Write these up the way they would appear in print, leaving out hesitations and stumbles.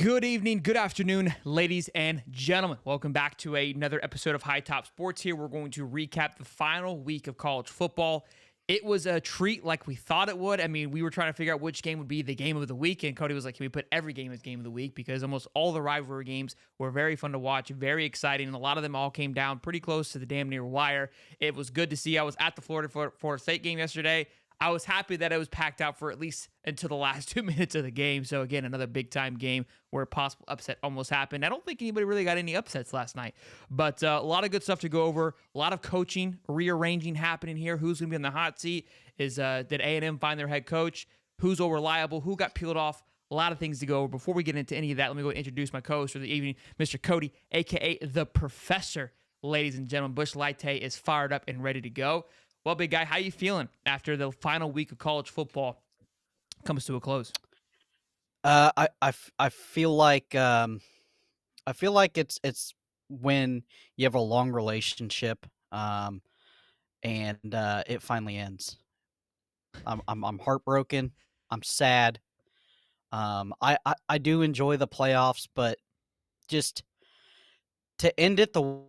Good evening, good afternoon, ladies and gentlemen. Welcome back to another episode of Hightop Sports. Here, we're going to recap the final week of college football. It was a treat like we thought it would. I mean, we were trying to figure out which game would be the game of the week, and Cody was like, can we put every game as game of the week? Because almost all the rivalry games were very fun to watch, very exciting, and a lot of them all came down pretty close to the damn near wire. It was good to see. I was at the Florida State game yesterday. I was happy that it was packed out for at least until the last 2 minutes of the game. So again, another big time game where a possible upset almost happened. I don't think anybody really got any upsets last night, but a lot of good stuff to go over. A lot of coaching, rearranging happening here. Who's going to be in the hot seat? Did A&M find their head coach? Who's all reliable? Who got peeled off? A lot of things to go over. Before we get into any of that, let me go introduce my co-host for the evening, Mr. Cody, aka the Professor. Ladies and gentlemen, Bush Latte is fired up and ready to go. Well, big guy, how you feeling after the final week of college football comes to a close? I feel like it's when you have a long relationship, and it finally ends. I'm heartbroken. I'm sad. I do enjoy the playoffs, but just to end it the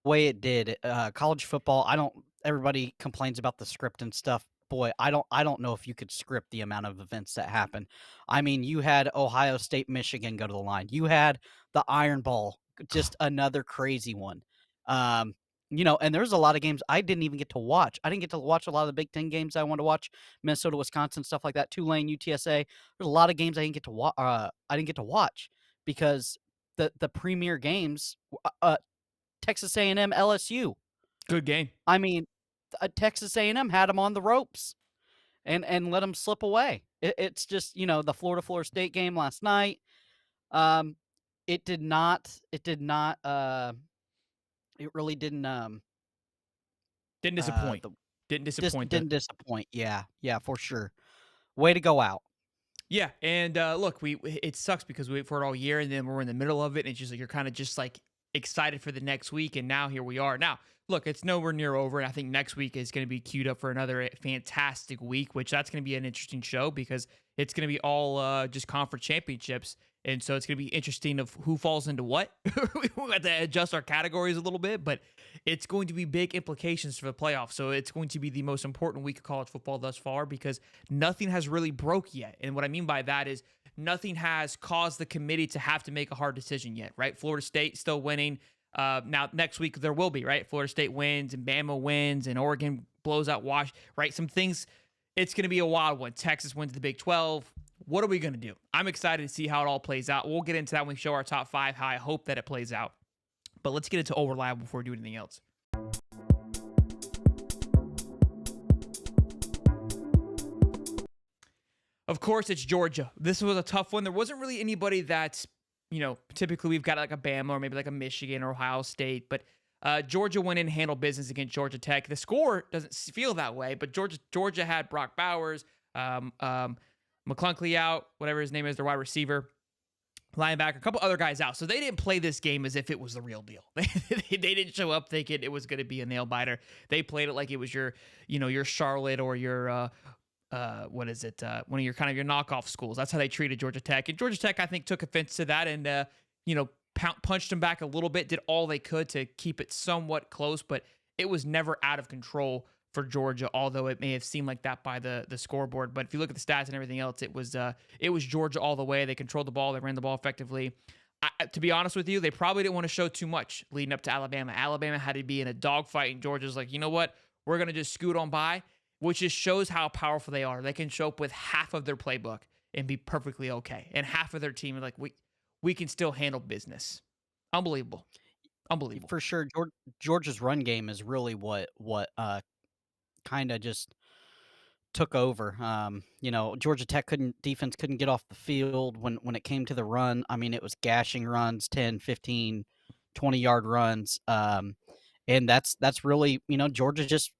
way it did, college football. Everybody complains about the script and stuff. Boy, I don't know if you could script the amount of events that happen. I mean, you had Ohio State, Michigan go to the line. You had the Iron Bowl, just another crazy one. Um, and there's a lot of games I didn't even get to watch. I didn't get to watch a lot of the Big Ten games I wanted to watch, Minnesota, Wisconsin, stuff like that. Tulane, UTSA. There's a lot of games I didn't get to watch. I didn't get to watch because the premier games, Texas A&M, LSU. Good game. I mean, Texas A&M had them on the ropes and let them slip away. It's just, the Florida State game last night. It did not. It really didn't. Didn't disappoint. Didn't disappoint. Yeah, for sure. Way to go out. Yeah, and look, it sucks because we wait for it all year, and then we're in the middle of it, and it's just like you're kind of just like excited for the next week, and now here we are. Now, look, it's nowhere near over, and I think next week is going to be queued up for another fantastic week, which that's going to be an interesting show because it's going to be all just conference championships, and so it's going to be interesting of who falls into what. We have to adjust our categories a little bit, but it's going to be big implications for the playoffs. So it's going to be the most important week of college football thus far because nothing has really broke yet. And what I mean by that is nothing has caused the committee to have to make a hard decision yet, right? Florida State still winning. Now, next week there will be, right? Florida State wins and Bama wins and Oregon blows out Wash, right? Some things, it's going to be a wild one. Texas wins the Big 12. What are we going to do? I'm excited to see how it all plays out. We'll get into that when we show our top five, how I hope that it plays out. But let's get into all reliable before we do anything else. Of course, it's Georgia. This was a tough one. There wasn't really anybody that's, typically we've got like a Bama or maybe like a Michigan or Ohio State, but Georgia went in and handled business against Georgia Tech. The score doesn't feel that way, but Georgia had Brock Bowers, McClunkley out, whatever his name is, their wide receiver, linebacker, a couple other guys out. So they didn't play this game as if it was the real deal. They didn't show up thinking it was going to be a nail biter. They played it like it was your Charlotte or your one of your kind of your knockoff schools. That's how they treated Georgia Tech. And Georgia Tech, I think, took offense to that and punched them back a little bit, did all they could to keep it somewhat close, but it was never out of control for Georgia, although it may have seemed like that by the scoreboard. But if you look at the stats and everything else, it was Georgia all the way. They controlled the ball. They ran the ball effectively. To be honest with you, they probably didn't want to show too much leading up to Alabama. Alabama had to be in a dogfight, and Georgia's like, you know what? We're going to just scoot on by, which just shows how powerful they are. They can show up with half of their playbook and be perfectly okay. And half of their team are like, we can still handle business. Unbelievable. For sure. Georgia's run game is really what kind of just took over. Georgia Tech defense couldn't get off the field when it came to the run. I mean, it was gashing runs, 10, 15, 20-yard runs. And that's really, Georgia just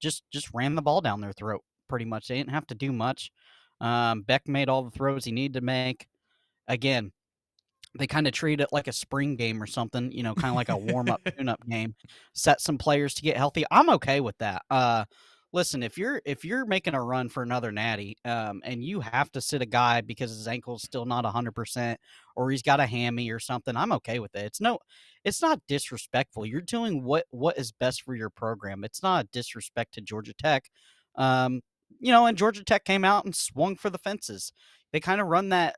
ran the ball down their throat pretty much. They didn't have to do much. Beck made all the throws he needed to make. Again, they kind of treat it like a spring game or something, kind of like a warm-up, tune-up game. Set some players to get healthy. I'm okay with that. listen, if you're making a run for another natty, and you have to sit a guy because his ankle's still not 100% or he's got a hammy or something, I'm okay with it. It's not disrespectful. You're doing what is best for your program. It's not a disrespect to Georgia Tech. Um, and Georgia Tech came out and swung for the fences. They kind of run that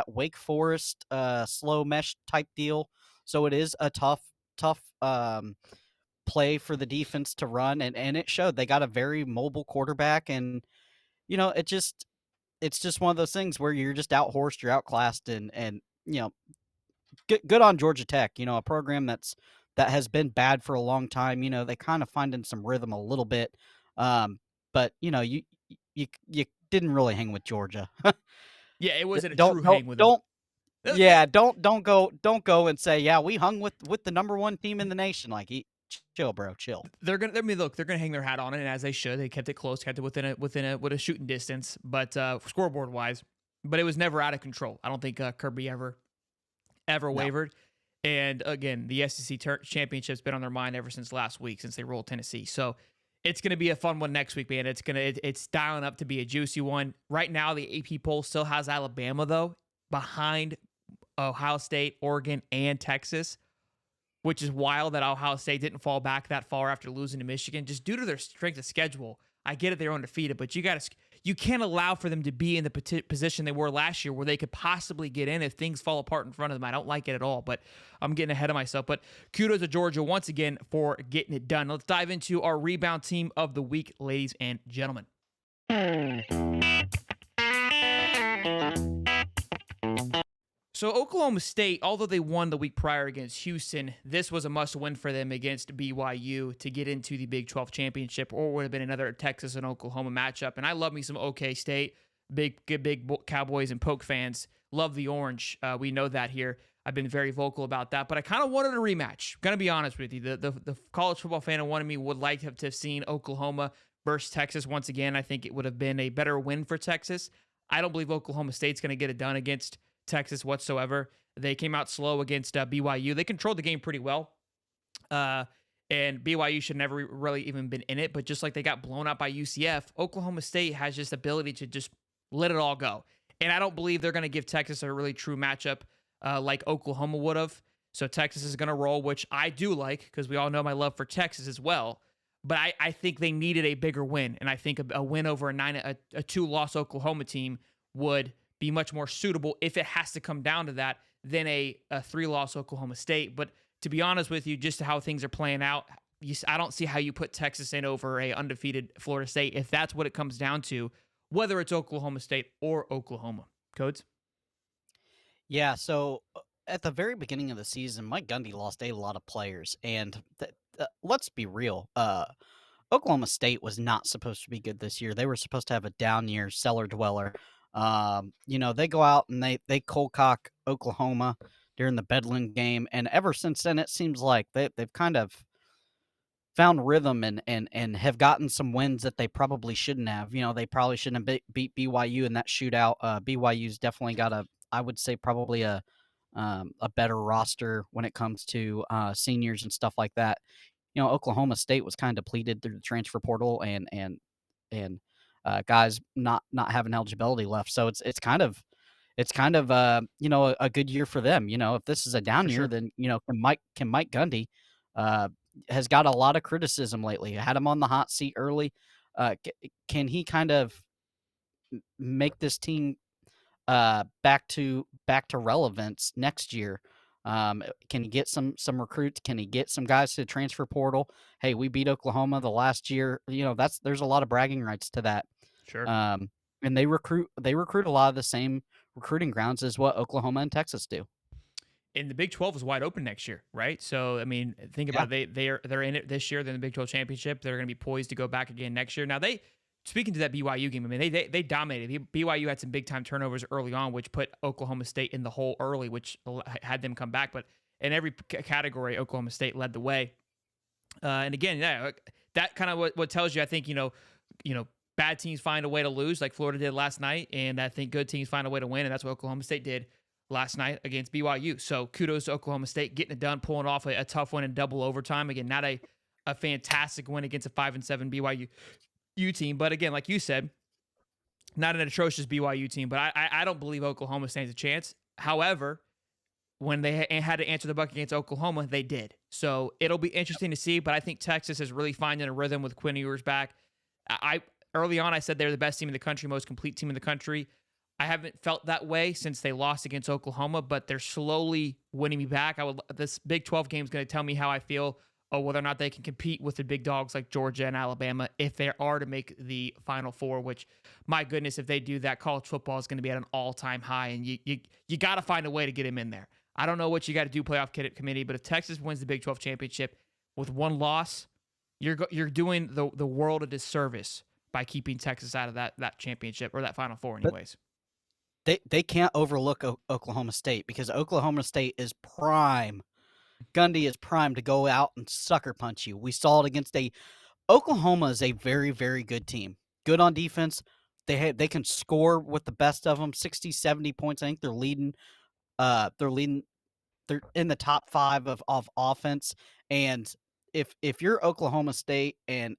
Wake Forest slow mesh type deal, so it is a tough play for the defense to run, and it showed. They got a very mobile quarterback, and it's just one of those things where you're just outhorsed, you're outclassed, and good on Georgia Tech, a program that has been bad for a long time. They kind of finding some rhythm a little bit, but you didn't really hang with Georgia. Yeah, it wasn't a don't true don't hang with them. don't yeah, don't go and say, yeah, we hung with the number one team in the nation. Like, chill, bro, chill. They're gonna. I mean, look, they're gonna hang their hat on it, and as they should. They kept it close, kept it with a shooting distance, but scoreboard wise, but it was never out of control. I don't think Kirby ever No. wavered. And again, the SEC championship's been on their mind ever since last week, since they rolled Tennessee. So it's going to be a fun one next week, man. It's dialing up to be a juicy one. Right now, the AP poll still has Alabama though behind Ohio State, Oregon, and Texas, which is wild that Ohio State didn't fall back that far after losing to Michigan, just due to their strength of schedule. I get it, they're undefeated, but you can't allow for them to be in the position they were last year where they could possibly get in if things fall apart in front of them. I don't like it at all, but I'm getting ahead of myself. But kudos to Georgia once again for getting it done. Let's dive into our rebound team of the week, ladies and gentlemen. So Oklahoma State, although they won the week prior against Houston, this was a must-win for them against BYU to get into the Big 12 championship, or would have been another Texas and Oklahoma matchup. And I love me some OK State, big Cowboys and Poke fans. Love the orange. We know that here. I've been very vocal about that, but I kind of wanted a rematch. Gonna be honest with you, the college football fan in one of me would like to have seen Oklahoma versus Texas once again. I think it would have been a better win for Texas. I don't believe Oklahoma State's going to get it done against Texas whatsoever. They came out slow against BYU. They controlled the game pretty well. And BYU should never really even been in it, but just like they got blown out by UCF, Oklahoma State has just ability to just let it all go. And I don't believe they're going to give Texas a really true matchup like Oklahoma would have. So Texas is going to roll, which I do like because we all know my love for Texas as well. But I think they needed a bigger win, and I think a win over a 2-loss Oklahoma team would be much more suitable if it has to come down to that than a 3-loss Oklahoma State. But to be honest with you, just how things are playing out, I don't see how you put Texas in over a undefeated Florida State if that's what it comes down to, whether it's Oklahoma State or Oklahoma. Codes? Yeah, so at the very beginning of the season, Mike Gundy lost a lot of players, and let's be real. Oklahoma State was not supposed to be good this year. They were supposed to have a down year, cellar dweller. They go out and they cold cock Oklahoma during the Bedlam game, and ever since then, it seems like they've kind of found rhythm and have gotten some wins that they probably shouldn't have. They probably shouldn't have beat BYU in that shootout. BYU's definitely got I would say probably a better roster when it comes to seniors and stuff like that. Oklahoma State was kind of depleted through the transfer portal and guys not having eligibility left. So it's kind of a good year for them. If this is a down For year, sure. then can Mike Gundy has got a lot of criticism lately. I had him on the hot seat early. Can he kind of make this team back to relevance next year? Can he get some recruits? Can he get some guys to the transfer portal? Hey, we beat Oklahoma the last year. There's a lot of bragging rights to that. Sure. And they recruit a lot of the same recruiting grounds as what Oklahoma and Texas do. And the Big 12 is wide open next year, right? So I mean, think Yeah. about it. They're in it this year. They're in the Big 12 championship. They're going to be poised to go back again next year. Now speaking to that BYU game, I mean they dominated. BYU had some big time turnovers early on, which put Oklahoma State in the hole early, which had them come back. But in every category, Oklahoma State led the way. And again, yeah, that kind of what tells you. I think bad teams find a way to lose, like Florida did last night, and I think good teams find a way to win, and that's what Oklahoma State did last night against BYU. So kudos to Oklahoma State getting it done, pulling off a tough one in double overtime. Again, not a a fantastic win against a 5-7 BYU team. But again, like you said, not an atrocious BYU team, but I don't believe Oklahoma stands a chance. However, when they had to answer the buck against Oklahoma, they did. So it'll be interesting to see, but I think Texas is really finding a rhythm with Quinn Ewers back. Early on, I said they're the best team in the country, most complete team in the country. I haven't felt that way since they lost against Oklahoma, but they're slowly winning me back. This Big 12 game is going to tell me how I feel, whether or not they can compete with the big dogs like Georgia and Alabama if they are to make the Final Four, which, my goodness, if they do that, college football is going to be at an all-time high, and you got to find a way to get him in there. I don't know what you got to do, playoff committee, but if Texas wins the Big 12 championship with one loss, you're doing the world a disservice by keeping Texas out of that championship or that Final Four anyways. They can't overlook Oklahoma State because Oklahoma State is prime. Gundy is prime to go out and sucker punch you. We saw it against Oklahoma is a very, very good team. Good on defense. They can score with the best of them, 60, 70 points. I think they're leading. They're in the top 5 of offense. And if you're Oklahoma State and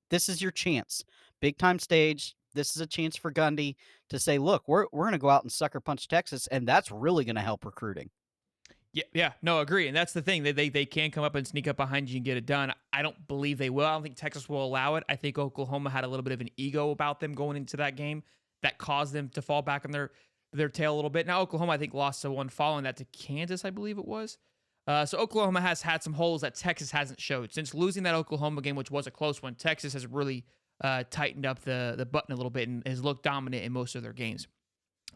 this is your chance, big time stage, this is a chance for Gundy to say, look, we're going to go out and sucker punch Texas, and that's really going to help recruiting. Yeah, no, agree. And that's the thing. They can come up and sneak up behind you and get it done. I don't believe they will. I don't think Texas will allow it. I think Oklahoma had a little bit of an ego about them going into that game that caused them to fall back on their tail a little bit. Now, Oklahoma, I think, lost to one following that to Kansas, I believe it was. So Oklahoma has had some holes that Texas hasn't showed. Since losing that Oklahoma game, which was a close one, Texas has really tightened up the button a little bit and has looked dominant in most of their games.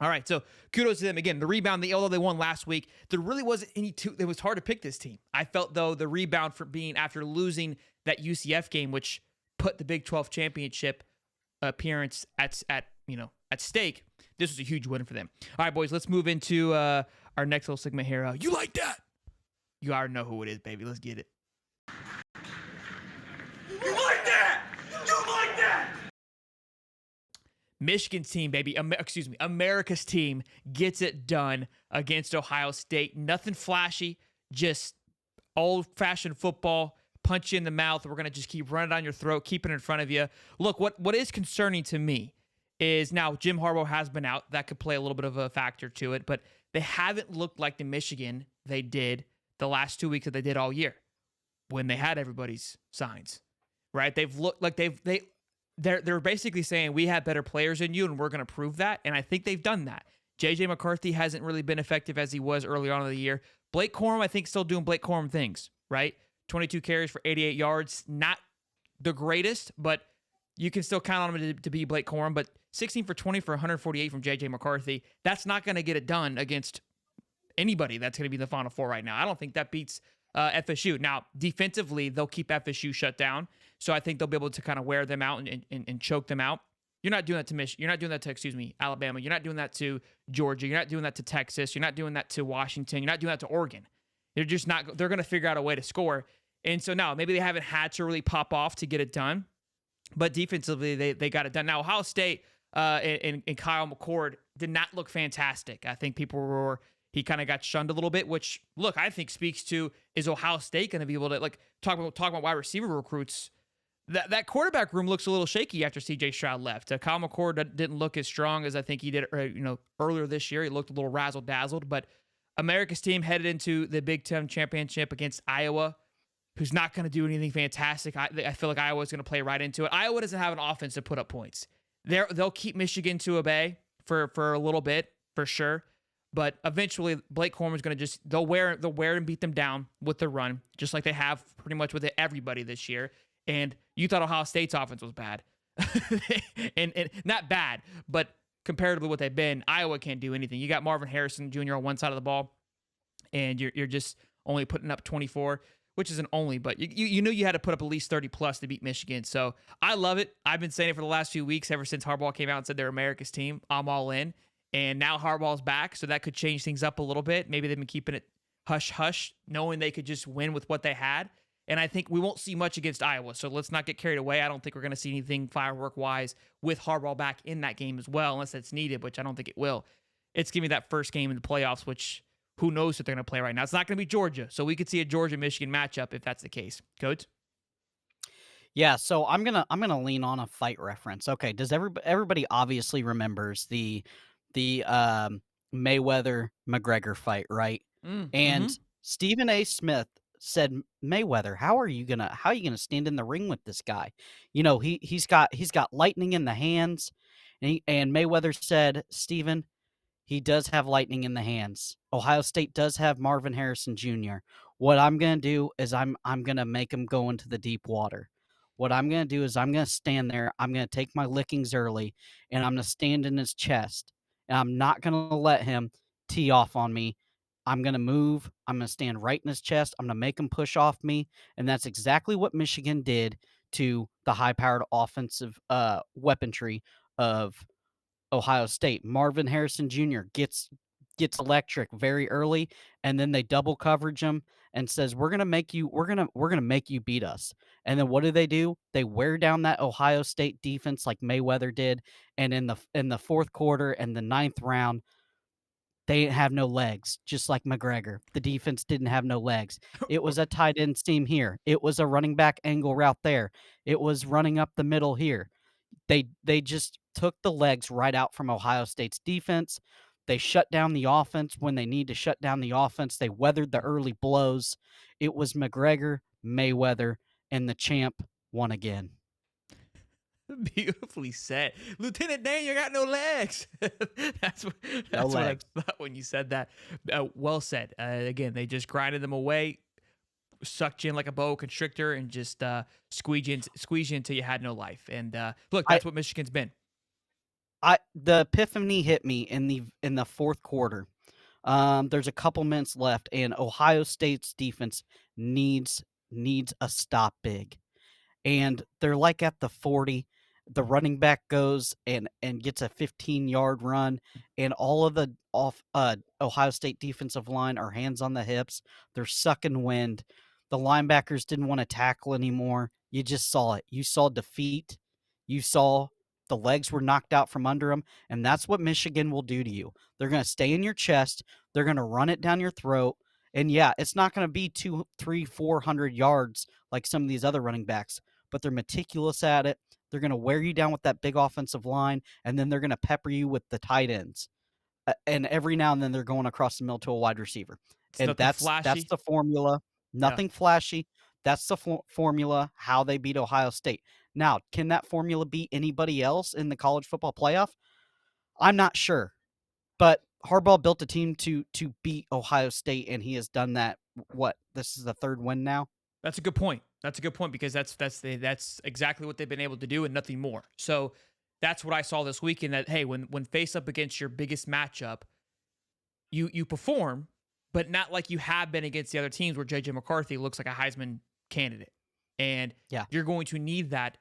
All right, so kudos to them. Again, the rebound, although they won last week, there really wasn't it was hard to pick this team. I felt, though, the rebound for being after losing that UCF game, which put the Big 12 championship appearance at stake, this was a huge win for them. All right, boys, let's move into our next little segment here. You like that? You already know who it is, baby. Let's get it. You like that? You like that? Michigan's team, baby. America's team gets it done against Ohio State. Nothing flashy, just old-fashioned football. Punch you in the mouth. We're going to just keep running down your throat, keep it in front of you. Look, what is concerning to me is now Jim Harbaugh has been out. That could play a little bit of a factor to it, but they haven't looked like the Michigan they did the last 2 weeks that they did all year when they had everybody's signs, right? They've looked like they're basically saying we have better players than you and we're going to prove that, and I think they've done that. J.J. McCarthy hasn't really been effective as he was early on in the year. Blake Corum, I think, still doing Blake Corum things, right? 22 carries for 88 yards. Not the greatest, but you can still count on him to be Blake Corum. But 16 for 20 for 148 from J.J. McCarthy, that's not going to get it done against anybody that's going to be in the Final Four right now. I don't think that beats FSU. Now, defensively, they'll keep FSU shut down, so I think they'll be able to kind of wear them out and choke them out. You're not doing that to Michigan. You're not doing that to, Alabama. You're not doing that to Georgia. You're not doing that to Texas. You're not doing that to Washington. You're not doing that to Oregon. They're just not. They're going to figure out a way to score. And so now maybe they haven't had to really pop off to get it done, but defensively they got it done. Now Ohio State and Kyle McCord did not look fantastic. I think he kind of got shunned a little bit, which, look, I think speaks to, is Ohio State going to be able to, like, talk about wide receiver recruits? That quarterback room looks a little shaky after C.J. Stroud left. Kyle McCord didn't look as strong as I think he did earlier this year. He looked a little razzle-dazzled, but America's team headed into the Big Ten championship against Iowa, who's not going to do anything fantastic. I feel like Iowa's going to play right into it. Iowa doesn't have an offense to put up points. They'll keep Michigan to a bay for a little bit, for sure. But eventually, Blake Corum is going to they'll wear and beat them down with the run, just like they have pretty much with everybody this year. And you thought Ohio State's offense was bad. and not bad, but comparatively what they've been, Iowa can't do anything. You got Marvin Harrison Jr. on one side of the ball, and you're just only putting up 24, which isn't only, but you knew you had to put up at least 30 plus to beat Michigan. So I love it. I've been saying it for the last few weeks, ever since Harbaugh came out and said they're America's team. I'm all in. And now Harbaugh's back, so that could change things up a little bit. Maybe they've been keeping it hush-hush, knowing they could just win with what they had. And I think we won't see much against Iowa, so let's not get carried away. I don't think we're going to see anything firework-wise with Harbaugh back in that game as well, unless it's needed, which I don't think it will. It's giving me that first game in the playoffs, which who knows what they're going to play right now. It's not going to be Georgia, so we could see a Georgia-Michigan matchup if that's the case. Coach? Yeah, so I'm gonna lean on a fight reference. Okay, does everybody obviously remembers the Mayweather McGregor fight, right? Mm-hmm. And Stephen A. Smith said, Mayweather, how are you gonna stand in the ring with this guy? You know, he's got lightning in the hands, and Mayweather said, Stephen, he does have lightning in the hands. Ohio State does have Marvin Harrison Jr. What I'm going to do is I'm going to make him go into the deep water. What I'm going to do is I'm going to stand there. I'm going to take my lickings early, and I'm going to stand in his chest. And I'm not going to let him tee off on me. I'm going to move. I'm going to stand right in his chest. I'm going to make him push off me. And that's exactly what Michigan did to the high-powered offensive weaponry of Ohio State. Marvin Harrison Jr. gets electric very early, and then they double coverage him and says, we're gonna make you beat us. And then what do? They wear down that Ohio State defense like Mayweather did, and in the fourth quarter and the ninth round, they didn't have no legs, just like McGregor. The defense didn't have no legs. It was a tight end seam here. It was a running back angle route there. It was running up the middle here. They just took the legs right out from Ohio State's defense. They shut down the offense when they need to shut down the offense. They weathered the early blows. It was McGregor, Mayweather, and the champ won again. Beautifully said. Lieutenant Dan, you got no legs. that's what, No that's what I legs. thought when you said that. Well said. Again, they just grinded them away, sucked you in like a boa constrictor, and just squeeze you until you had no life. And look, I that's what Michigan's been. the epiphany hit me in the fourth quarter. There's a couple minutes left, and Ohio State's defense needs a stop big. And they're like at the 40. The running back goes and gets a 15-yard run, and all of the Ohio State defensive line are hands on the hips. They're sucking wind. The linebackers didn't want to tackle anymore. You just saw it. You saw defeat. You saw the legs were knocked out from under them, and that's what Michigan will do to you. They're going to stay in your chest. They're going to run it down your throat. And yeah, it's not going to be 200, 300, 400 yards like some of these other running backs, but they're meticulous at it. They're going to wear you down with that big offensive line, and then they're going to pepper you with the tight ends. And every now and then they're going across the middle to a wide receiver. It's And nothing that's flashy. the formula. Yeah. Nothing flashy. That's the formula how they beat Ohio State. Now, can that formula beat anybody else in the college football playoff? I'm not sure. But Harbaugh built a team to beat Ohio State, and he has done that. What? This is the third win now? That's a good point. That's a good point because that's exactly what they've been able to do and nothing more. So that's what I saw this weekend. That hey, when face up against your biggest matchup, you perform, but not like you have been against the other teams where JJ McCarthy looks like a Heisman candidate, and Yeah. you're going to need that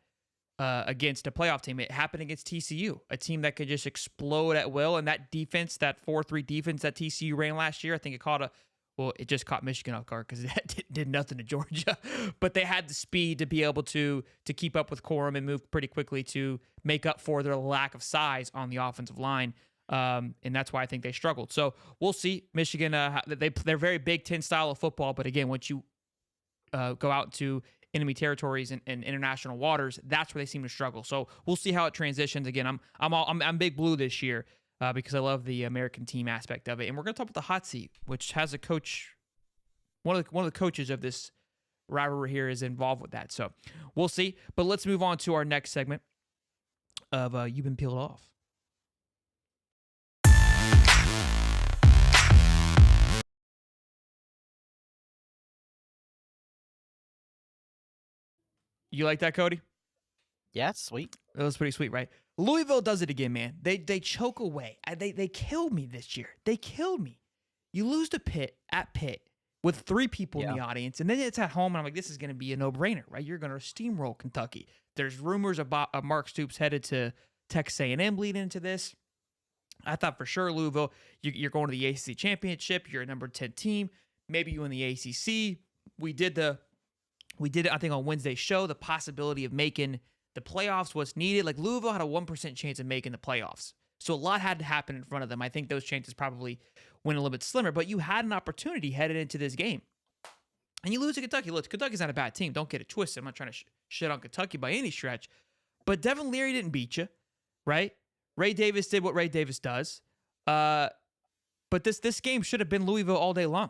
against a playoff team. It happened against TCU, a team that could just explode at will, and that defense, that 4-3 defense that TCU ran last year, I think it just caught Michigan off guard because it did nothing to Georgia, but they had the speed to be able to keep up with Corum and move pretty quickly to make up for their lack of size on the offensive line. And that's why I think they struggled. So we'll see. Michigan, they're very Big Ten style of football, but again, once you go out to enemy territories and international waters, that's where they seem to struggle. So we'll see how it transitions. Again, I'm big blue this year because I love the American team aspect of it. And we're going to talk about the hot seat, which has a coach. One of the coaches of this rivalry here is involved with that. So we'll see. But let's move on to our next segment of You've Been Peeled Off. You like that, Cody? Yeah, it's sweet. It was pretty sweet, right? Louisville does it again, man. They choke away. They killed me this year. They killed me. You lose to Pitt at Pitt with 3 people in the audience, and then it's at home, and I'm like, this is going to be a no-brainer, right? You're going to steamroll Kentucky. There's rumors about Mark Stoops headed to Texas A&M leading into this. I thought for sure Louisville, you're going to the ACC championship. You're a number 10 team. Maybe you win the ACC. We did it, I think, on Wednesday's show. The possibility of making the playoffs was needed. Like Louisville had a 1% chance of making the playoffs. So a lot had to happen in front of them. I think those chances probably went a little bit slimmer, but you had an opportunity headed into this game. And you lose to Kentucky. Look, Kentucky's not a bad team. Don't get it twisted. I'm not trying to shit on Kentucky by any stretch. But Devin Leary didn't beat you, right? Ray Davis did what Ray Davis does. But this game should have been Louisville all day long,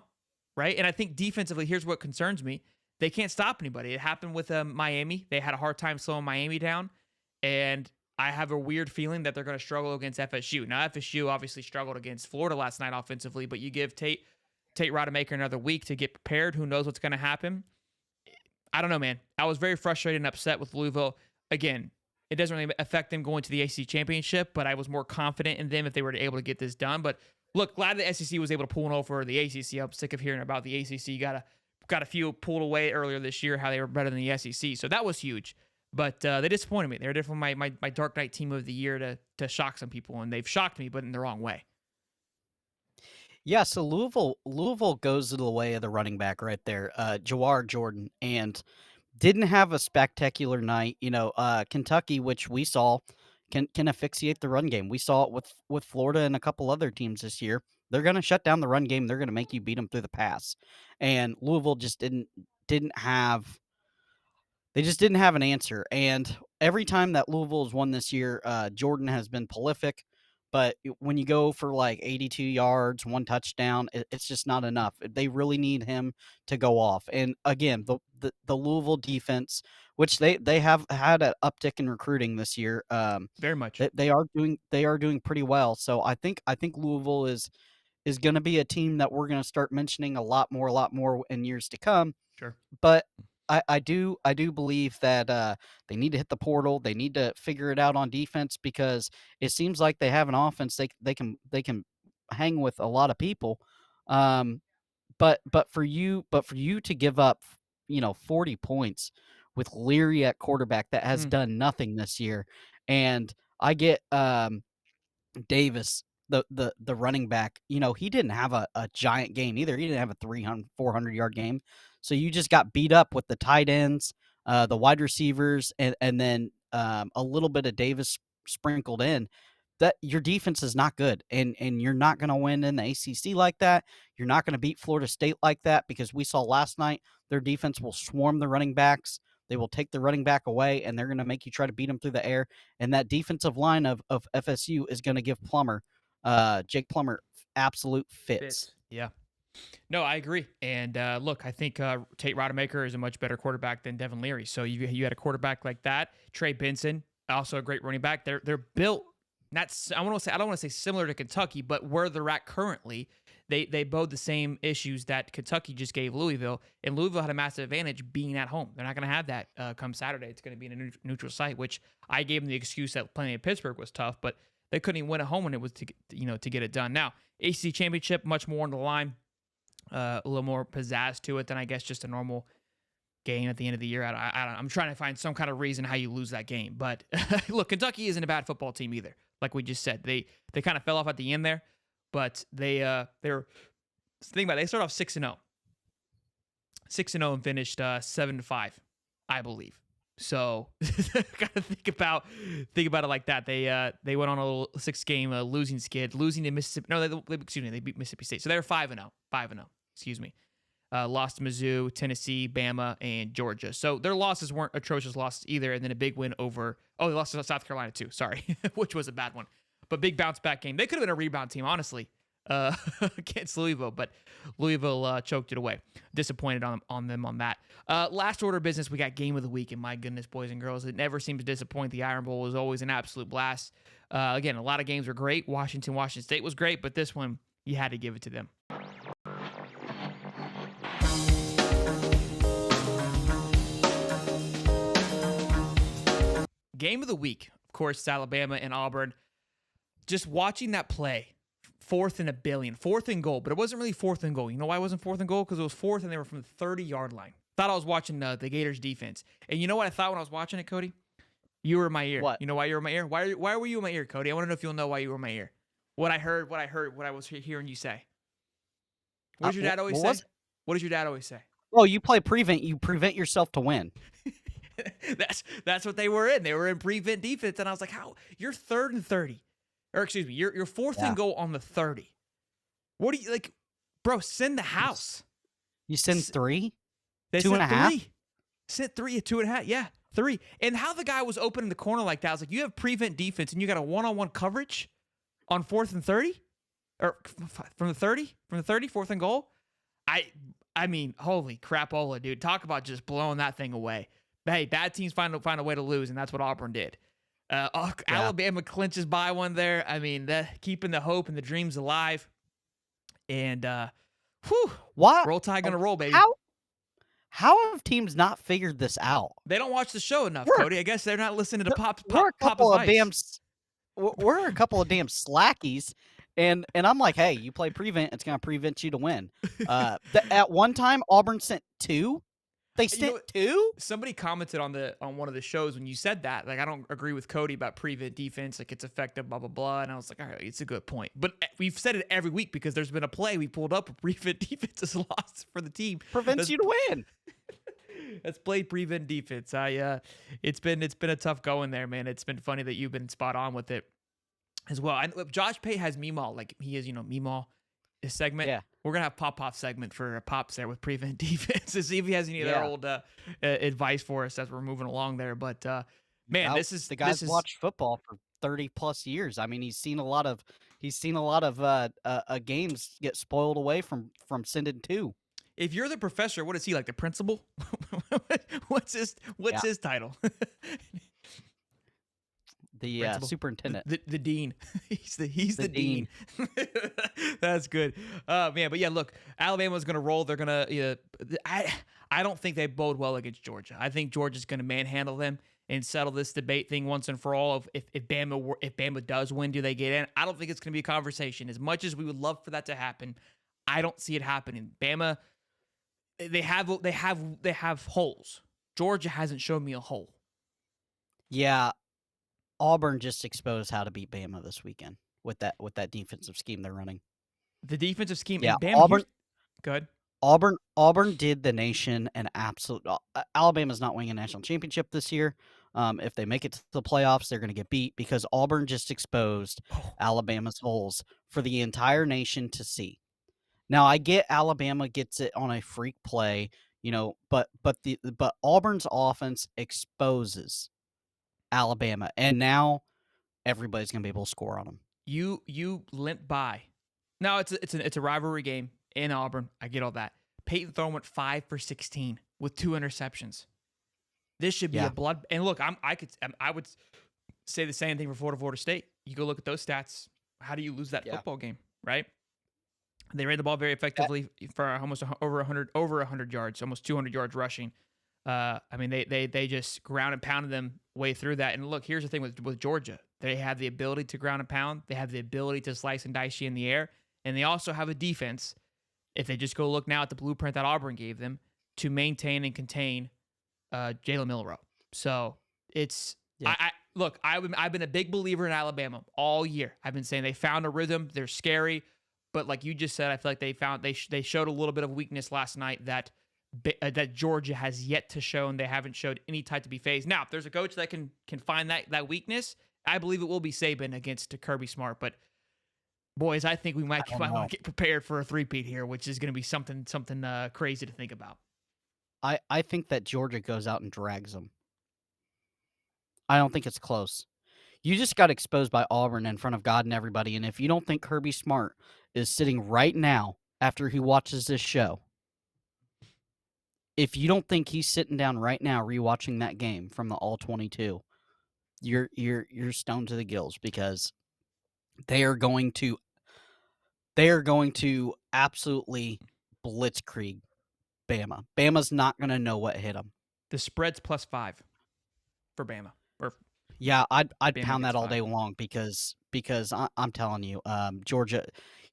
right? And I think defensively, here's what concerns me. They can't stop anybody. It happened with Miami. They had a hard time slowing Miami down. And I have a weird feeling that they're going to struggle against FSU. Now, FSU obviously struggled against Florida last night offensively, but you give Tate Rodemaker another week to get prepared. Who knows what's going to happen? I don't know, man. I was very frustrated and upset with Louisville. Again, it doesn't really affect them going to the ACC championship, but I was more confident in them if they were able to get this done. But look, glad the SEC was able to pull one over the ACC. I'm sick of hearing about the ACC. Got a few pulled away earlier this year, how they were better than the SEC. So that was huge. But they disappointed me. They were definitely my Dark Knight team of the year to shock some people, and they've shocked me, but in the wrong way. Yeah, so Louisville goes to the way of the running back right there, Jawar Jordan, and didn't have a spectacular night. Kentucky, which we saw, can asphyxiate the run game. We saw it with Florida and a couple other teams this year. They're going to shut down the run game. They're going to make you beat them through the pass, and Louisville just didn't have. They just didn't have an answer. And every time that Louisville has won this year, Jordan has been prolific. But when you go for like 82 yards, 1 touchdown, it's just not enough. They really need him to go off. And again, the Louisville defense, which they have had an uptick in recruiting this year, Very much. they are doing pretty well. So I think Louisville is going to be a team that we're going to start mentioning a lot more in years to come. Sure. But I do believe that they need to hit the portal. They need to figure it out on defense because it seems like they have an offense they can hang with a lot of people. But for you to give up 40 points with Leary at quarterback that has done nothing this year, and I get Davis, the running back, he didn't have a giant game either. He didn't have a 400-yard game. So you just got beat up with the tight ends, the wide receivers, and then a little bit of Davis sprinkled in. That your defense is not good, and you're not going to win in the ACC like that. You're not going to beat Florida State like that because we saw last night their defense will swarm the running backs. They will take the running back away, and they're going to make you try to beat them through the air. And that defensive line of FSU is going to give Jake Plummer, absolute fits. Yeah. No, I agree. And look, I think Tate Rodemaker is a much better quarterback than Devin Leary. So you had a quarterback like that. Trey Benson, also a great running back. They're built. I don't want to say similar to Kentucky, but where they're at currently, they bode the same issues that Kentucky just gave Louisville, and Louisville had a massive advantage being at home. They're not going to have that come Saturday. It's going to be in a neutral site, which I gave them the excuse that playing in Pittsburgh was tough, but they couldn't even win at home when it was to get it done. Now, ACC championship, much more on the line, a little more pizzazz to it than I guess just a normal game at the end of the year. I'm trying to find some kind of reason how you lose that game, but look, Kentucky isn't a bad football team either. Like we just said, they kind of fell off at the end there, but they're think about it, they started off 6-0, 6-0 and finished 7-5, I believe. So gotta think about it like that. They went on a little 6-game losing skid, losing to Mississippi. No, they beat Mississippi State. So they're 5-0. Excuse me. Lost to Mizzou, Tennessee, Bama, and Georgia. So their losses weren't atrocious losses either. And then a big win over, they lost to South Carolina too. Sorry, which was a bad one. But big bounce back game. They could have been a rebound team, honestly, against Louisville. But Louisville choked it away. Disappointed on them on that. Last order of business, we got game of the week. And my goodness, boys and girls, it never seems to disappoint. The Iron Bowl was always an absolute blast. Again, a lot of games were great. Washington State was great. But this one, you had to give it to them. Game of the week, of course, Alabama and Auburn. Just watching that play, 4th and a billion, 4th and goal, but it wasn't really 4th and goal. You know why it wasn't 4th and goal? Because it was 4th and they were from the 30-yard line. Thought I was watching the Gators defense. And you know what I thought when I was watching it, Cody? You were in my ear. What? You know why you were in my ear? Why were you in my ear, Cody? I want to know if you'll know why you were in my ear. What I was hearing you say. What does your dad always say? What does your dad always say? Oh, you play prevent. You prevent yourself to win. That's what they were in. They were in prevent defense, and I was like, "How? You're 3rd and 30, or excuse me, you're 4th and goal on the 30. What do you like, bro? Send the house. You send 3, They 2.5. Sent 3 at 2.5. Yeah, 3. And how the guy was open in the corner like that, I was like, you have prevent defense and you got a one-on-one coverage on 4th and 30? Or from the 30? From the 30, 4th and goal? I mean, holy crapola, dude. Talk about just blowing that thing away. But hey, bad teams find a way to lose, and that's what Auburn did. Alabama clinches by one there. I mean, keeping the hope and the dreams alive. And roll Tide gonna roll, baby. How have teams not figured this out? They don't watch the show enough, Cody. I guess they're not listening to Pop's advice. We're a couple of damn slackies, and I'm like, hey, you play prevent, it's gonna prevent you to win. At one time, Auburn sent 2. They sent 2. Somebody commented on one of the shows when you said that. Like, I don't agree with Cody about prevent defense. Like, it's effective, blah blah blah. And I was like, all right, it's a good point. But we've said it every week because there's been a play we pulled up where prevent defense is lost for the team. Prevents you to win. That's played prevent defense. It's been a tough going there, man. It's been funny that you've been spot on with it as well. And Josh Pate has Meemaw, like he is, Meemaw, his segment. Yeah. We're gonna have Pop segment for Pops there with prevent defense to see if he has any other old advice for us as we're moving along there. But man, the guy's watched football for 30+ years. I mean, he's seen a lot of games get spoiled away from sending 2. If you're the professor, what is he, like the principal? What's his title? The superintendent. The dean. He's the dean. That's good. Man, but yeah, look, Alabama's going to roll. They're going to I don't think they bode well against Georgia. I think Georgia's going to manhandle them and settle this debate thing once and for all of if Bama does win, do they get in? I don't think it's going to be a conversation. As much as we would love for that to happen, I don't see it happening. Bama, they have holes. Georgia hasn't shown me a hole. Yeah. Auburn just exposed how to beat Bama this weekend with that defensive scheme they're running. The defensive scheme. Yeah, Bama, good. Auburn did the nation an absolute. Alabama's not winning a national championship this year. If they make it to the playoffs, they're going to get beat because Auburn just exposed Alabama's holes for the entire nation to see. Now I get Alabama gets it on a freak play, but Auburn's offense exposes Alabama, and now everybody's gonna be able to score on them. You limp by. Now it's a rivalry game in Auburn. I get all that. Peyton Thorne went 5 for 16 with 2 interceptions. This should be a blood. And look, I would say the same thing for Florida State. You go look at those stats. How do you lose that football game, right? They ran the ball very effectively for almost over 100 yards, almost 200 yards rushing. I mean, they just ground and pounded them way through that. And look, here's the thing with Georgia. They have the ability to ground and pound. They have the ability to slice and dice you in the air. And they also have a defense, if they just go look now at the blueprint that Auburn gave them, to maintain and contain Jalen Milroe. So it's I've been a big believer in Alabama all year. I've been saying they found a rhythm. They're scary. But like you just said, I feel like they showed a little bit of weakness last night that Georgia has yet to show, and they haven't showed any type to be phased. Now, if there's a coach that can find that weakness, I believe it will be Saban against Kirby Smart. But boys, I think we might want to get prepared for a three-peat here, which is going to be something crazy to think about. I think that Georgia goes out and drags them. I don't think it's close. You just got exposed by Auburn in front of God and everybody, and if you don't think Kirby Smart is sitting right now after he watches this show, if you don't think he's sitting down right now rewatching that game from the All-22, you're stoned to the gills because they are going to absolutely blitzkrieg Bama. Bama's not going to know what hit them. The spread's +5 for Bama. Yeah, I'd pound that all day long because I'm telling you, Georgia,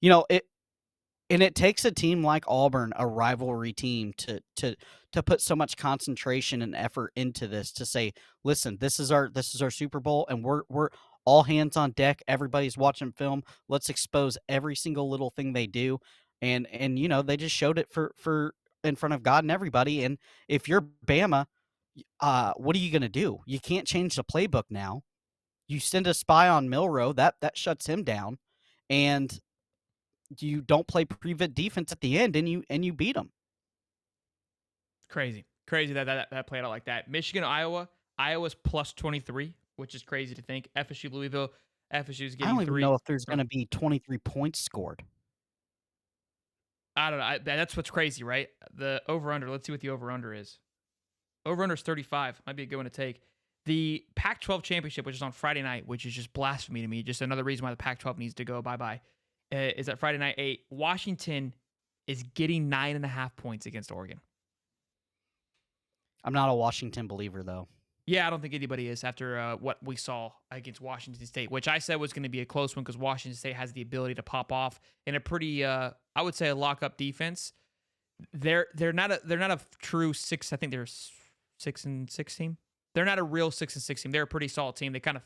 it takes a team like Auburn, a rivalry team, to put so much concentration and effort into this to say, listen, this is our Super Bowl, and we're all hands on deck. Everybody's watching film. Let's expose every single little thing they do, and they just showed it for in front of God and everybody. And if you're Bama, what are you going to do? You can't change the playbook now. You send a spy on Milroe, that shuts him down, and you don't play prevent defense at the end, and you beat them. Crazy that played out like that. Michigan, Iowa. Iowa's plus 23, which is crazy to think. FSU Louisville, FSU's I getting don't even 3. know if there's So, going to be 23 points scored. I don't know. That's what's crazy, right? The over-under. Let's see what the over-under is. Over-under is 35. Might be a good one to take. The Pac-12 championship, which is on Friday night, which is just blasphemy to me. Just another reason why the Pac-12 needs to go bye-bye. Is that Friday night 8. Washington is getting 9.5 points against Oregon. I'm not a Washington believer, though. Yeah, I don't think anybody is after what we saw against Washington State, which I said was going to be a close one because Washington State has the ability to pop off in a pretty, I would say, a lock-up defense. They're not a true 6. I think they're 6-6 team. They're not a real 6-6 team. They're a pretty solid team. They kind of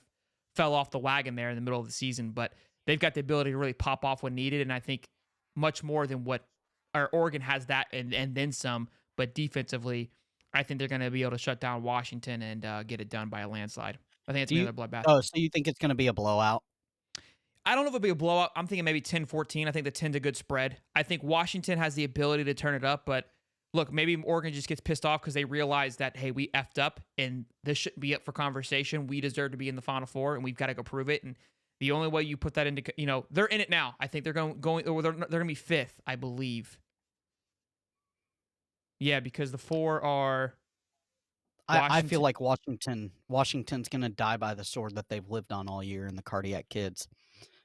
fell off the wagon there in the middle of the season, but they've got the ability to really pop off when needed, and I think much more than what our Oregon has that and then some. But defensively, I think they're going to be able to shut down Washington and get it done by a landslide. I think it's going to be another bloodbath. Oh, so you think it's going to be a blowout? I don't know if it'll be a blowout. I'm thinking maybe 10-14. I think the 10's a good spread. I think Washington has the ability to turn it up, but look, maybe Oregon just gets pissed off because they realize that, hey, we effed up and this shouldn't be up for conversation. We deserve to be in the Final Four and we've got to go prove it. And the only way you put that into, they're in it now. I think they're going to be 5th, I believe. Yeah, because the 4 are. I feel like Washington's going to die by the sword that they've lived on all year in the Cardiac Kids.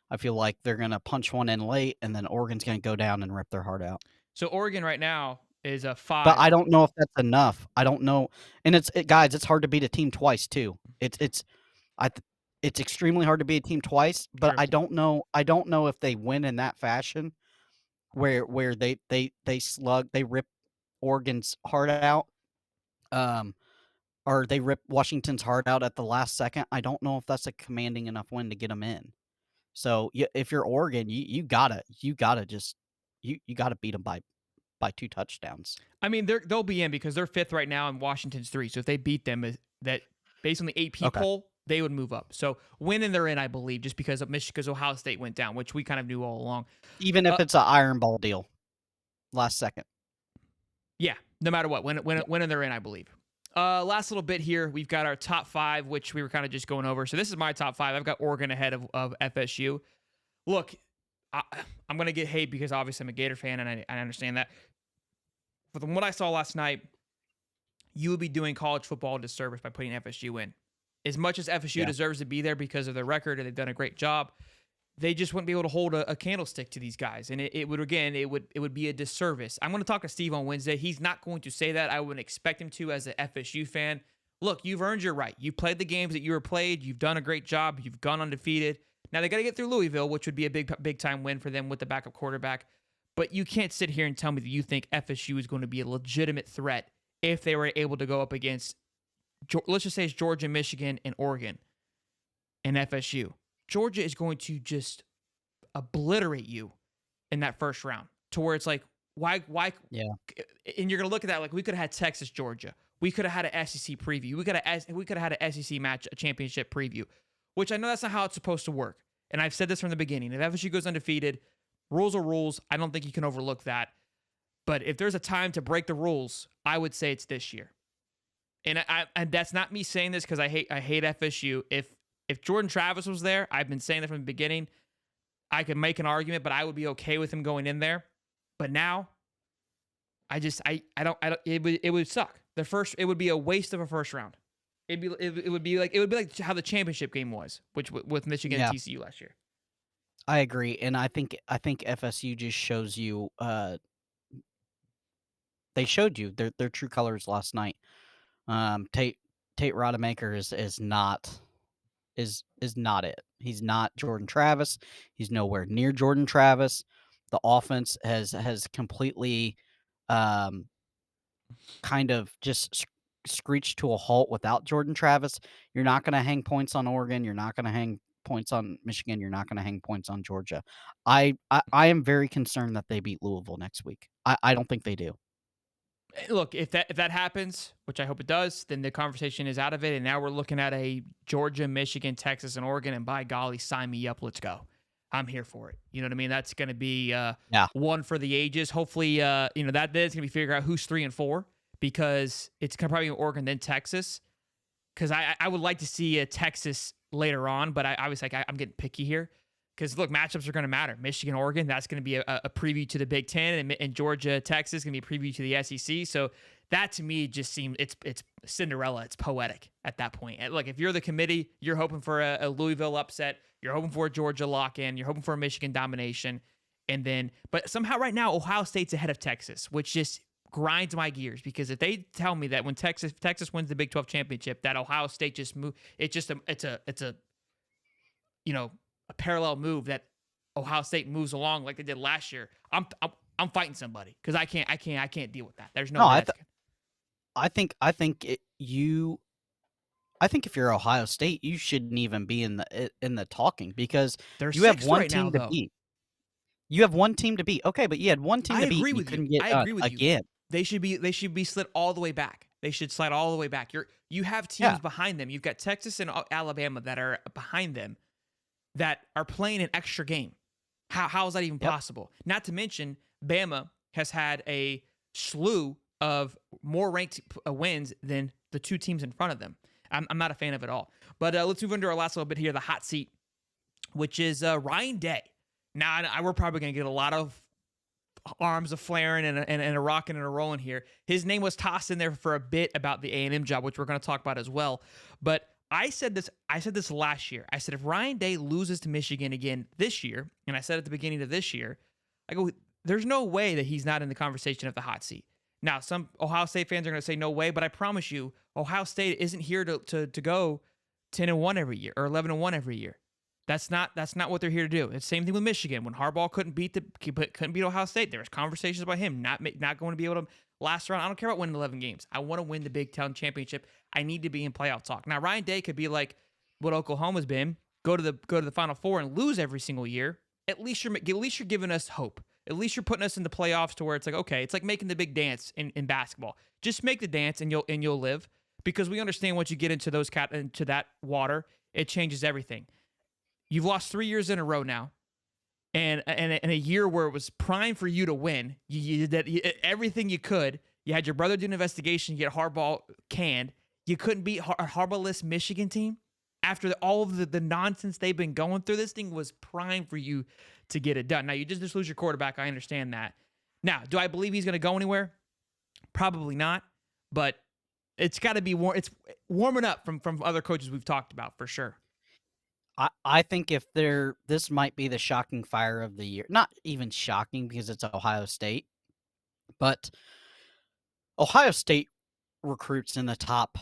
I feel like they're going to punch one in late, and then Oregon's going to go down and rip their heart out. So Oregon right now is a 5. But I don't know if that's enough. I don't know. And guys, it's hard to beat a team twice too. It's extremely hard to beat a team twice, but True. I don't know if they win in that fashion where they rip Oregon's heart out. Or they rip Washington's heart out at the last second. I don't know if that's a commanding enough win to get them in. So if you're Oregon, you gotta beat them by 2 touchdowns. I mean, they'll be in because they're 5th right now and Washington's 3. So if they beat them, that based on the AP poll, they would move up. So winning, they're in, I believe, just because Ohio State went down, which we kind of knew all along. Even if it's an iron ball deal, last second. Yeah, no matter what, winning, they're in, I believe. Last little bit here, we've got our top 5, which we were kind of just going over. So this is my top 5. I've got Oregon ahead of FSU. Look, I'm going to get hate because obviously I'm a Gator fan, and I understand that. But from what I saw last night, you would be doing college football a disservice by putting FSU in. As much as FSU deserves to be there because of their record and they've done a great job, they just wouldn't be able to hold a candlestick to these guys. And it would be a disservice. I'm going to talk to Steve on Wednesday. He's not going to say that. I wouldn't expect him to as an FSU fan. Look, you've earned your right. You played the games that you were played. You've done a great job. You've gone undefeated. Now they got to get through Louisville, which would be a big time win for them with the backup quarterback. But you can't sit here and tell me that you think FSU is going to be a legitimate threat if they were able to go up against, let's just say it's Georgia, Michigan, and Oregon and FSU. Georgia is going to just obliterate you in that first round to where it's like, why? Yeah. And you're going to look at that like we could have had Texas, Georgia. We could have had an SEC preview. We could have had an SEC match, a championship preview, which I know that's not how it's supposed to work. And I've said this from the beginning. If FSU goes undefeated, rules are rules. I don't think you can overlook that. But if there's a time to break the rules, I would say it's this year. And that's not me saying this because I hate FSU. If Jordan Travis was there, I've been saying that from the beginning, I could make an argument, but I would be okay with him going in there. But now, it would suck. It would be a waste of a first round. It would be like how the championship game was, which with Michigan and TCU last year. I agree, and I think FSU just shows you. They showed you their true colors last night. Tate Rodemaker is not it. He's not Jordan Travis. He's nowhere near Jordan Travis. The offense has completely kind of just screeched to a halt without Jordan Travis. You're not going to hang points on Oregon. You're not going to hang points on Michigan. You're not going to hang points on Georgia. I am very concerned that they beat Louisville next week. I don't think they do. Look, if that happens, which I hope it does, then the conversation is out of it, and now we're looking at a Georgia, Michigan, Texas, and Oregon, and by golly, sign me up. Let's go. I'm here for it. You know what I mean? That's going to be one for the ages. Hopefully, that is going to be figuring out who's 3 and 4 because it's going to probably be Oregon then Texas. because I would like to see a Texas later on, but I was like, I'm getting picky here. Because look, matchups are going to matter. Michigan, Oregon, that's going to be a preview to the Big Ten, and Georgia, Texas, going to be a preview to the SEC. So that to me just seems it's Cinderella. It's poetic at that point. And look, if you're the committee, you're hoping for a Louisville upset, you're hoping for a Georgia lock-in, you're hoping for a Michigan domination, and then but somehow right now Ohio State's ahead of Texas, which just grinds my gears, because if they tell me that when Texas wins the Big 12 championship, that Ohio State just move, it's a a parallel move that Ohio State moves along like they did last year. I'm fighting somebody, because I can't deal with that. There's no. Way I think if you're Ohio State, you shouldn't even be in the talking, because you have one team to beat. You have one team to beat. Okay, but you had one team to beat. I agree with you. Again. They should be slid all the way back. They should slide all the way back. You have teams behind them. You've got Texas and Alabama that are behind them, that are playing an extra game. How is that even possible? Not to mention, Bama has had a slew of more ranked wins than the two teams in front of them. I'm not a fan of it all. But let's move into our last little bit here, the hot seat, which is Ryan Day. Now, we're probably going to get a lot of arms a flaring and a rocking and a rolling here. His name was tossed in there for a bit about the A&M job, which we're going to talk about as well. But I said this last year. I said, if Ryan Day loses to Michigan again this year, and I said at the beginning of this year, I go, there's no way that he's not in the conversation of the hot seat. Now, some Ohio State fans are going to say no way, but I promise you, Ohio State isn't here to go 10-1 every year or 11-1 every year. That's not what they're here to do. It's the same thing with Michigan. When Harbaugh couldn't beat Ohio State, there was conversations about him not going to be able to last around. I don't care about winning 11 games. I want to win the Big Ten championship. I need to be in playoff talk. Now, Ryan Day could be like what Oklahoma's been, go to the Final Four and lose every single year. At least you're giving us hope. At least you're putting us in the playoffs to where it's like, okay, it's like making the big dance in basketball. Just make the dance and you'll live, because we understand once you get into into that water, it changes everything. You've lost 3 years in a row now, and in a year where it was prime for you to win. You did everything you could. You had your brother do an investigation, you get Harbaugh canned. You couldn't beat a Harbaugh-less Michigan team after all of the nonsense they've been going through. This thing was prime for you to get it done. Now, you just lose your quarterback. I understand that. Now, do I believe he's going to go anywhere? Probably not, but it's got to be it's warming up from other coaches we've talked about for sure. I think this might be the shocking fire of the year. Not even shocking because it's Ohio State, but Ohio State recruits in the top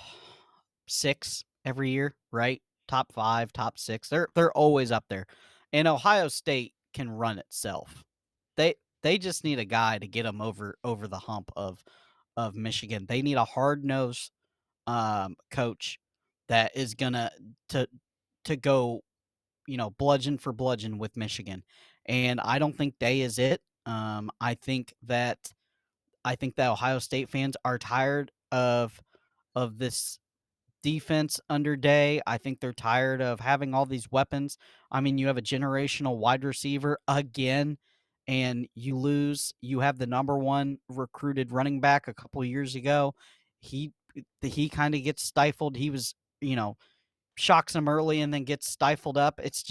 6 every year, right? Top 5, top 6. They're always up there. And Ohio State can run itself. They just need a guy to get them over the hump of Michigan. They need a hard-nosed coach that is gonna to go, bludgeon for bludgeon with Michigan. And I don't think Day is it. I think that Ohio State fans are tired of this defense under Day. I think they're tired of having all these weapons. I mean, you have a generational wide receiver again, and you lose. You have the number 1 recruited running back a couple of years ago. He kind of gets stifled. He was, shocks him early and then gets stifled up. It's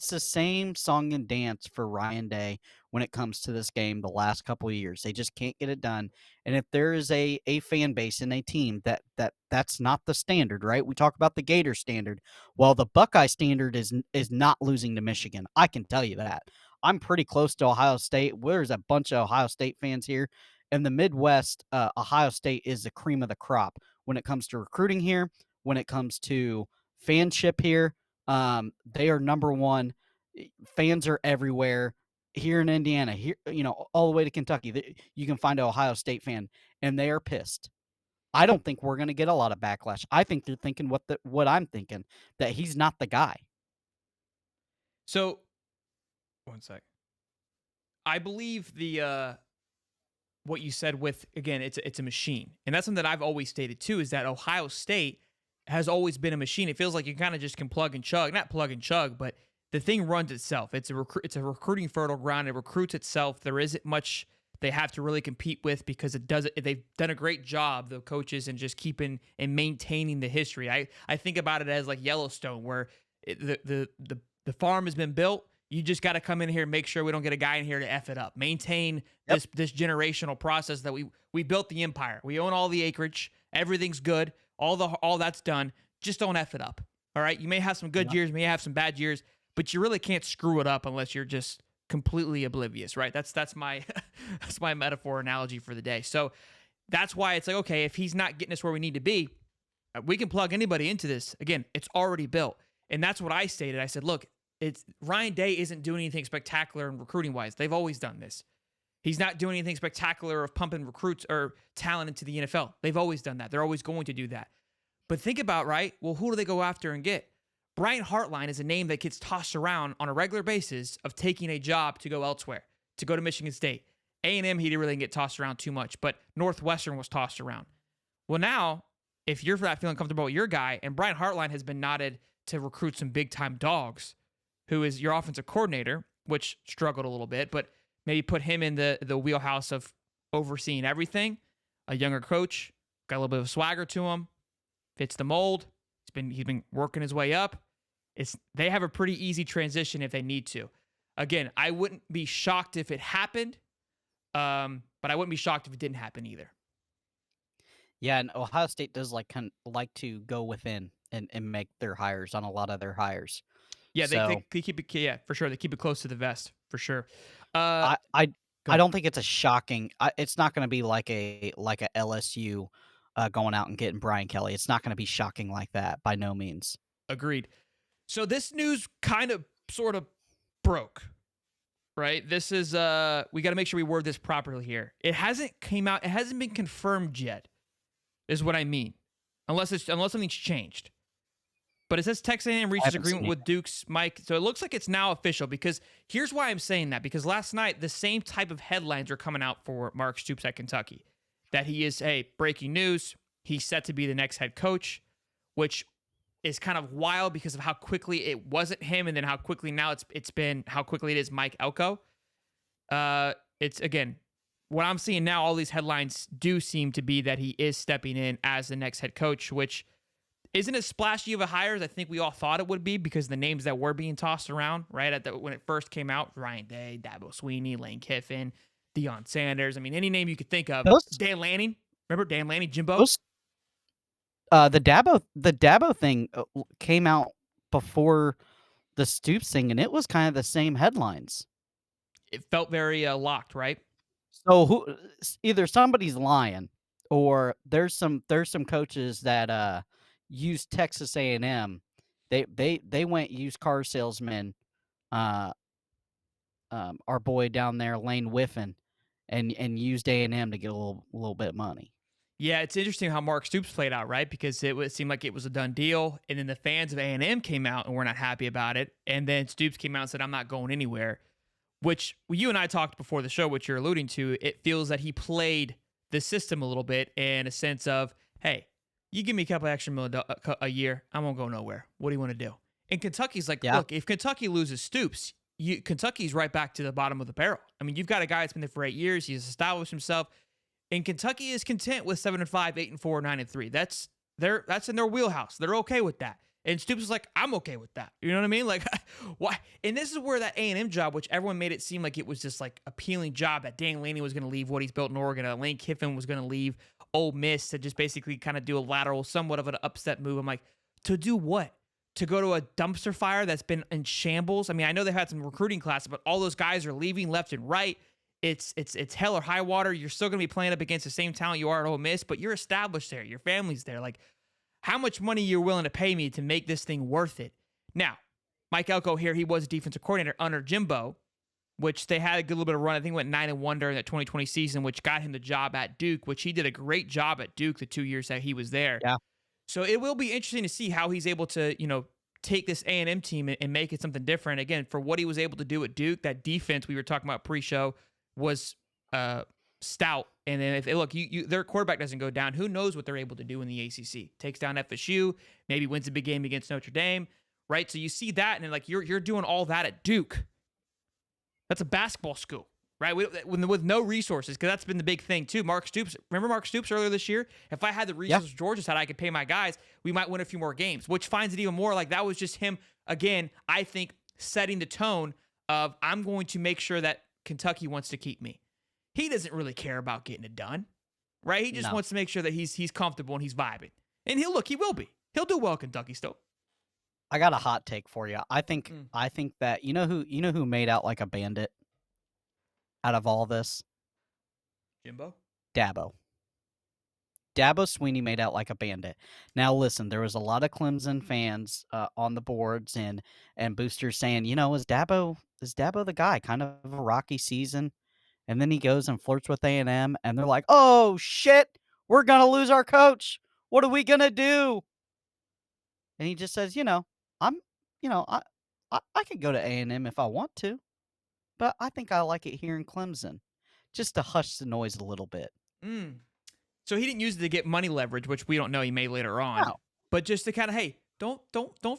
the same song and dance for Ryan Day when it comes to this game the last couple of years. They just can't get it done. And if there is a fan base and a team that's not the standard, right? We talk about the Gator standard. Well, the Buckeye standard is not losing to Michigan. I can tell you that. I'm pretty close to Ohio State. There's a bunch of Ohio State fans here. In the Midwest, Ohio State is the cream of the crop when it comes to recruiting here, when it comes to fanship here. They are number 1. Fans are everywhere here in Indiana, here, all the way to Kentucky. You can find an Ohio State fan, and they are pissed. I don't think we're going to get a lot of backlash. I think they're thinking what I'm thinking, that he's not the guy. So, one sec. I believe what you said with, again, it's a machine. And that's something that I've always stated too, is that Ohio State has always been a machine. It feels like you kind of just can plug and chug. Not plug and chug, but the thing runs itself. It's a recruiting fertile ground. It recruits itself. There isn't much they have to really compete with because they've done a great job, the coaches, in just keeping and maintaining the history. I think about it as like Yellowstone, where the farm has been built. You just got to come in here and make sure we don't get a guy in here to F it up. Maintain this generational process that we built the empire. We own all the acreage. Everything's good. All that's done. Just don't F it up. All right. You may have some good years, may have some bad years, but you really can't screw it up unless you're just completely oblivious, right? That's my that's my metaphor analogy for the day. So that's why it's like, okay, if he's not getting us where we need to be, we can plug anybody into this. Again, it's already built. And that's what I stated. I said, look, Ryan Day isn't doing anything spectacular in recruiting wise. They've always done this. He's not doing anything spectacular of pumping recruits or talent into the NFL. They've always done that. They're always going to do that. But think about, right? Well, who do they go after and get? Brian Hartline is a name that gets tossed around on a regular basis of taking a job to go elsewhere, to go to Michigan State. A&M, he didn't really get tossed around too much, but Northwestern was tossed around. Well, now, if you're not feeling comfortable with your guy, and Brian Hartline has been nodded to recruit some big-time dogs, who is your offensive coordinator, which struggled a little bit, but maybe put him in the wheelhouse of overseeing everything. A younger coach, got a little bit of swagger to him, fits the mold. He's been working his way up. They have a pretty easy transition if they need to. Again, I wouldn't be shocked if it happened, but I wouldn't be shocked if it didn't happen either. Yeah, and Ohio State does like to go within and make their hires on a lot of their hires. Yeah, they keep it. Yeah, for sure. They keep it close to the vest for sure. I don't think it's a shocking. It's not going to be like a LSU going out and getting Brian Kelly. It's not going to be shocking like that by no means. Agreed. So this news kind of sort of broke, right? This is we got to make sure we word this properly here. It hasn't came out. It hasn't been confirmed yet, is what I mean, unless something's changed. But it says Texas A&M reaches agreement with Duke's Mike. So it looks like it's now official, because here's why I'm saying that. Because last night, the same type of headlines are coming out for Mark Stoops at Kentucky. That he is, breaking news, he's set to be the next head coach, which is kind of wild because of how quickly it wasn't him, and then how quickly now how quickly it is Mike Elko. It's, again, what I'm seeing now, all these headlines do seem to be that he is stepping in as the next head coach, which isn't as splashy of a hire as I think we all thought it would be, because the names that were being tossed around, right, when it first came out, Ryan Day, Dabo Sweeney, Lane Kiffin, Deion Sanders. I mean, any name you could think of. Dan Lanning. Remember Dan Lanning, Jimbo? The Dabo thing came out before the Stoops thing, and it was kind of the same headlines. It felt very locked, right? So either somebody's lying, or there's some coaches that use Texas A&M. They went used car salesman, our boy down there, Lane Whiffen, and used A&M to get a little bit of money. Yeah, it's interesting how Mark Stoops played out, right? Because it seemed like it was a done deal, and then the fans of A&M came out and were not happy about it, and then Stoops came out and said, "I'm not going anywhere," which you and I talked before the show, which you're alluding to. It feels that he played the system a little bit in a sense of, hey, you give me a couple extra million a year, I won't go nowhere. What do you want to do? And Kentucky's like, look, if Kentucky loses Stoops, Kentucky's right back to the bottom of the barrel. I mean, you've got a guy that's been there for 8 years. He's established himself. And Kentucky is content with 7-5, 8-4, 9-3. That's in their wheelhouse. They're okay with that. And Stoops is like, I'm okay with that. You know what I mean? Like, why? And this is where that A&M job, which everyone made it seem like it was just like appealing job, that Dan Lanning was going to leave what he's built in Oregon, that Lane Kiffin was going to leave Ole Miss to just basically kind of do a lateral, somewhat of an upset move. I'm like, to do what? To go to a dumpster fire that's been in shambles? I mean, I know they've had some recruiting classes, but all those guys are leaving left and right. It's hell or high water. You're still going to be playing up against the same talent you are at Ole Miss, but you're established there. Your family's there. Like, how much money you're willing to pay me to make this thing worth it? Now, Mike Elko here, he was a defensive coordinator under Jimbo, which they had a good little bit of run. I think he went 9-1 during that 2020 season, which got him the job at Duke, which he did a great job at Duke the 2 years that he was there. Yeah. So it will be interesting to see how he's able to, take this A&M team and make it something different. Again, for what he was able to do at Duke, that defense we were talking about pre-show was stout. And then if their quarterback doesn't go down, who knows what they're able to do in the ACC? Takes down FSU, maybe wins a big game against Notre Dame, right? So you see that, and then like you're doing all that at Duke. That's a basketball school. right? With no resources, because that's been the big thing too. Mark Stoops, remember Mark Stoops earlier this year? If I had the resources Georgia said I could pay my guys, we might win a few more games, which finds it even more like that was just him, again, I think, setting the tone of I'm going to make sure that Kentucky wants to keep me. He doesn't really care about getting it done, right? He just wants to make sure that he's comfortable and he's vibing. And he will be. He'll do well in Kentucky still. I got a hot take for you. I think that you know who made out like a bandit out of all this? Jimbo? Dabo. Dabo Swinney made out like a bandit. Now listen, there was a lot of Clemson fans on the boards and boosters saying, is Dabo the guy? Kind of a rocky season, and then he goes and flirts with A&M, and they're like, "Oh shit, we're gonna lose our coach. What are we gonna do?" And he just says, I could go to A&M if I want to, but I think I like it here in Clemson, just to hush the noise a little bit. So he didn't use it to get money leverage, which we don't know, he may later on. No. But just to kind of, hey, don't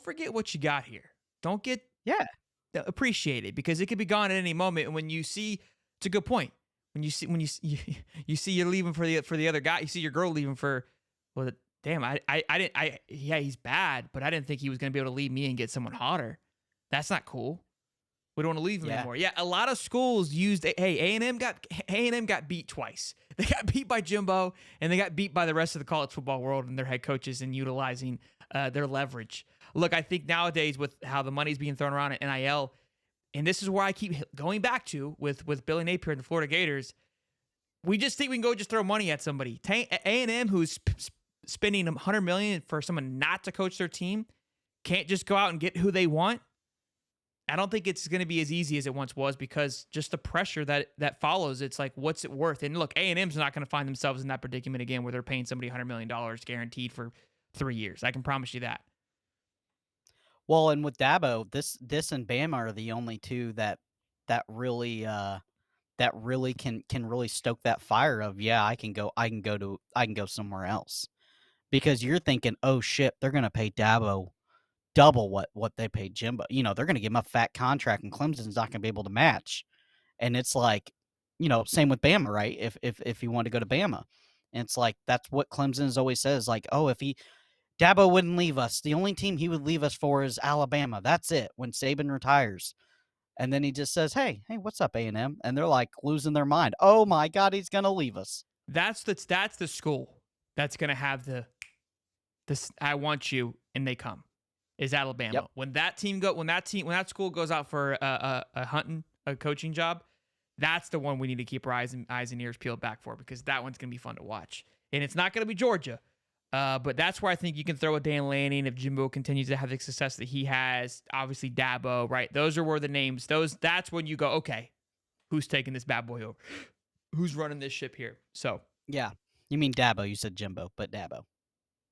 forget what you got here. Don't get appreciate it, because it could be gone at any moment. And when you see, it's a good point. When you see you're leaving for the other guy, you see your girl leaving for, well, damn, he's bad, but I didn't think he was going to be able to leave me and get someone hotter. That's not cool. We don't want to leave him anymore. Yeah, a lot of schools used. Hey, A&M got beat twice. They got beat by Jimbo, and they got beat by the rest of the college football world and their head coaches in utilizing their leverage. Look, I think nowadays with how the money's being thrown around at NIL, and this is where I keep going back to with Billy Napier and the Florida Gators, we just think we can go just throw money at somebody. A&M, who's spending $100 million for someone not to coach their team, can't just go out and get who they want. I don't think it's going to be as easy as it once was, because just the pressure that follows, it's like, what's it worth? And look, A&M's not going to find themselves in that predicament again where they're paying somebody $100 million guaranteed for 3 years. I can promise you that. Well, and with Dabo, this and Bama are the only two that really can really stoke that fire of, I can go somewhere else, because you're thinking, oh shit, they're going to pay Dabo double what they paid Jimbo. They're going to give him a fat contract, and Clemson's not going to be able to match. And it's like, same with Bama, right? If he wanted to go to Bama, and it's like, that's what Clemson's always says, like, oh, if Dabo wouldn't leave us, the only team he would leave us for is Alabama. That's it. When Saban retires, and then he just says, hey, what's up, A&M? And they're like losing their mind. Oh my God, he's going to leave us. That's the school that's going to have this. I want you, and they come. Is Alabama. Yep. When that school goes out for a coaching job, that's the one we need to keep our eyes and ears peeled back for, because that one's going to be fun to watch. And it's not going to be Georgia, but that's where I think you can throw a Dan Lanning if Jimbo continues to have the success that he has. Obviously Dabo, right? Those are where the names. That's when you go, okay, who's taking this bad boy over? Who's running this ship here? So yeah, you mean Dabo? You said Jimbo, but Dabo.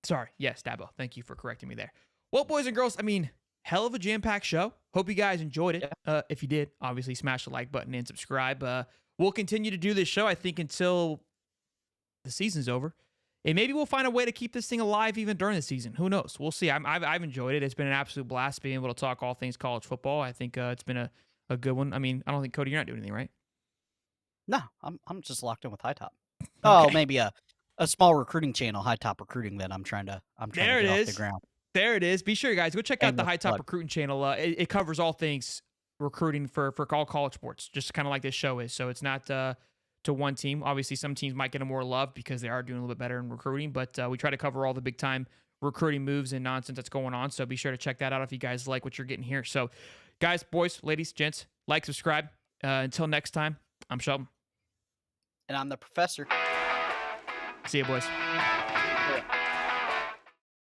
Sorry, yes, Dabo. Thank you for correcting me there. Well, boys and girls, hell of a jam-packed show. Hope you guys enjoyed it. Yeah. If you did, obviously smash the like button and subscribe. We'll continue to do this show, I think, until the season's over. And maybe we'll find a way to keep this thing alive even during the season. Who knows? We'll see. I've enjoyed it. It's been an absolute blast being able to talk all things college football. I think it's been a good one. I don't think, Cody, you're not doing anything, right? No, I'm just locked in with Hightop. Okay. Oh, maybe a small recruiting channel, Hightop Recruiting, that I'm trying to get off the ground. There it is. Be sure, you guys, go check out the Hightop Recruiting channel. It covers all things recruiting for all college sports, just kind of like this show is. So it's not to one team. Obviously, some teams might get more love because they are doing a little bit better in recruiting, but we try to cover all the big-time recruiting moves and nonsense that's going on. So be sure to check that out if you guys like what you're getting here. So, guys, boys, ladies, gents, like, subscribe. Until next time, I'm Sheldon. And I'm the professor. See you, boys.